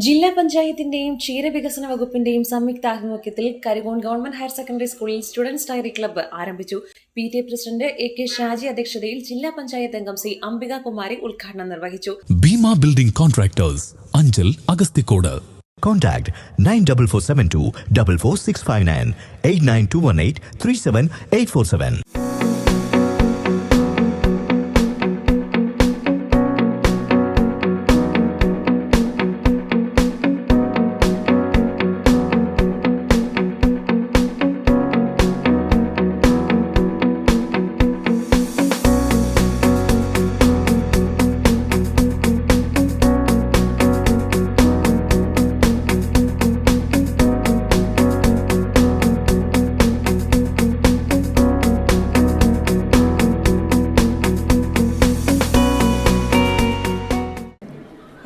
ജില്ലാ പഞ്ചായത്തിന്റെയും ക്ഷീരവികസന വകുപ്പിന്റെയും സംയുക്താഭിമുഖ്യത്തിൽ കരികോൺ ഗവൺമെന്റ് ഹയർ സെക്കൻഡറി സ്കൂളിൽ സ്റ്റുഡൻസ് ഡയറി ക്ലബ്ബ് ആരംഭിച്ചു. PTA പ്രസിഡന്റ് AK ഷാജി അധ്യക്ഷതയിൽ ജില്ലാ പഞ്ചായത്ത് അംഗം C അംബിക കുമാരി ഉദ്ഘാടനം നിർവഹിച്ചു. Bheema building contractors, Anchal, Agasthikode. Contact 94472 44659 89218 37847.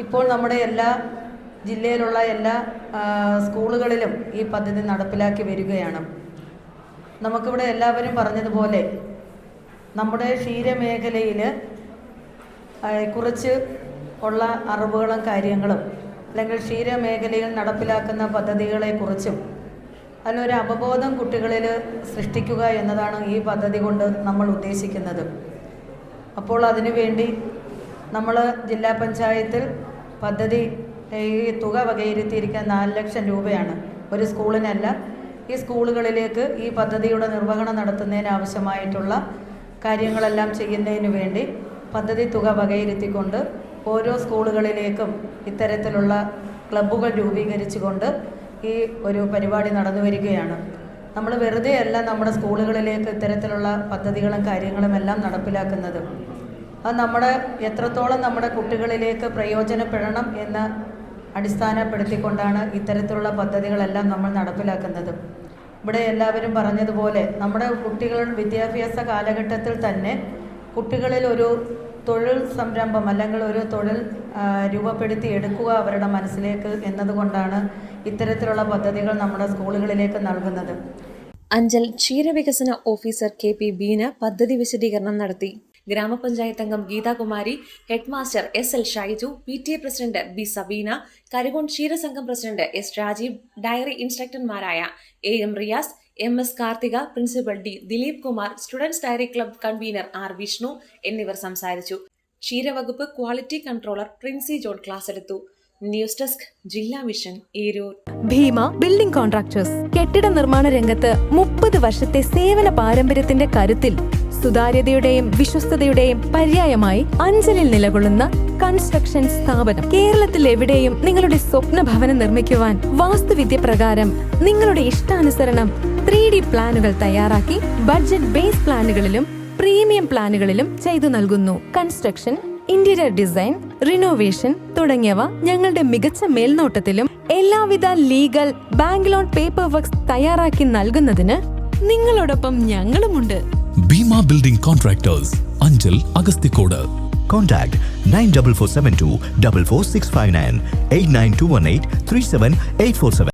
ഇപ്പോൾ നമ്മുടെ എല്ലാ ജില്ലയിലുള്ള എല്ലാ സ്കൂളുകളിലും ഈ പദ്ധതി നടപ്പിലാക്കി വരികയാണ്. നമുക്കിവിടെ എല്ലാവരും പറഞ്ഞതുപോലെ നമ്മുടെ ക്ഷീരമേഖലയിൽ കുറിച്ച് ഉള്ള അറിവുകളും കാര്യങ്ങളും അല്ലെങ്കിൽ ക്ഷീരമേഖലയിൽ നടപ്പിലാക്കുന്ന പദ്ധതികളെക്കുറിച്ചും അതിനൊരു അവബോധം കുട്ടികളിൽ സൃഷ്ടിക്കുക എന്നതാണ് ഈ പദ്ധതി കൊണ്ട് നമ്മൾ ഉദ്ദേശിക്കുന്നത്. അപ്പോൾ അതിനുവേണ്ടി നമ്മൾ ജില്ലാ പഞ്ചായത്തിൽ പദ്ധതി ഈ തുക വകയിരുത്തിയിരിക്കുന്ന 4 ലക്ഷം രൂപയാണ്. ഒരു സ്കൂളിനല്ല, ഈ സ്കൂളുകളിലേക്ക് ഈ പദ്ധതിയുടെ നിർവഹണം നടത്തുന്നതിന് ആവശ്യമായിട്ടുള്ള കാര്യങ്ങളെല്ലാം ചെയ്യുന്നതിന് വേണ്ടി പദ്ധതി തുക വകയിരുത്തിക്കൊണ്ട് ഓരോ സ്കൂളുകളിലേക്കും ഇത്തരത്തിലുള്ള ക്ലബ്ബുകൾ രൂപീകരിച്ചുകൊണ്ട് ഈ ഒരു പരിപാടി നടന്നു വരികയാണ്. നമ്മൾ വെറുതെ അല്ല നമ്മുടെ സ്കൂളുകളിലേക്ക് ഇത്തരത്തിലുള്ള പദ്ധതികളും കാര്യങ്ങളും എല്ലാം നടപ്പിലാക്കുന്നത്. അത് നമ്മുടെ എത്രത്തോളം നമ്മുടെ കുട്ടികളിലേക്ക് പ്രയോജനപ്പെടണം എന്ന് അടിസ്ഥാനപ്പെടുത്തിക്കൊണ്ടാണ് ഇത്തരത്തിലുള്ള പദ്ധതികളെല്ലാം നമ്മൾ നടപ്പിലാക്കുന്നത്. ഇവിടെ എല്ലാവരും പറഞ്ഞതുപോലെ നമ്മുടെ കുട്ടികൾ വിദ്യാഭ്യാസ കാലഘട്ടത്തിൽ തന്നെ കുട്ടികളിൽ ഒരു തൊഴിൽ സംരംഭം അല്ലെങ്കിൽ ഒരു തൊഴിൽ രൂപപ്പെടുത്തി എടുക്കുക അവരുടെ മനസ്സിലേക്ക് എന്നതുകൊണ്ടാണ് ഇത്തരത്തിലുള്ള പദ്ധതികൾ നമ്മുടെ സ്കൂളുകളിലേക്ക് നൽകുന്നത്. അഞ്ചൽ ക്ഷീരവികസന ഓഫീസർ KP ബീന പദ്ധതി വിശദീകരണം നടത്തി. ഗ്രാമപഞ്ചായത്ത് അംഗം Geethakumari, headmaster SL Shaiju, PTA president B Sabeena, Karikon ക്ഷീരസംഘം പ്രസിഡന്റ് S രാജീവ്, ഡയറി ഇൻസ്ട്രക്ടർമാരായ AM Riyas, MS Karthika, principal D Dileep Kumar, students dairy club convener R Vishnu എന്നിവർ സംസാരിച്ചു. ക്ഷീരവകുപ്പ് quality controller Princy John class എടുത്തു. ന്യൂസ് ഡെസ്ക് ജില്ലാ mission Eroor. Bhima building contractors കെട്ടിട നിർമ്മാണ രംഗത്ത് 30 വർഷത്തെ സേവന പാരമ്പര്യത്തിന്റെ കരുത്തിൽ സുതാര്യതയുടെയും വിശ്വസ്തതയുടെയും പര്യായമായി അഞ്ചലിൽ നിലകൊള്ളുന്ന കൺസ്ട്രക്ഷൻ സ്ഥാപനം. കേരളത്തിൽ എവിടെയും നിങ്ങളുടെ സ്വപ്ന ഭവനം നിർമ്മിക്കുവാൻ വാസ്തുവിദ്യ പ്രകാരം നിങ്ങളുടെ ഇഷ്ടാനുസരണം 3D പ്ലാനുകൾ തയ്യാറാക്കി ബഡ്ജറ്റ് ബേസ് പ്ലാനുകളിലും പ്രീമിയം പ്ലാനുകളിലും ചെയ്തു നൽകുന്നു. കൺസ്ട്രക്ഷൻ, ഇന്റീരിയർ ഡിസൈൻ, റിനോവേഷൻ തുടങ്ങിയവ ഞങ്ങളുടെ മികച്ച മേൽനോട്ടത്തിലും എല്ലാവിധ legal bank loan paper works തയ്യാറാക്കി നൽകുന്നതിന് നിങ്ങളോടൊപ്പം ഞങ്ങളുമുണ്ട്. Bhima building contractors, Anchal, Agasthikode. Contact 94472 44659 89218 37847.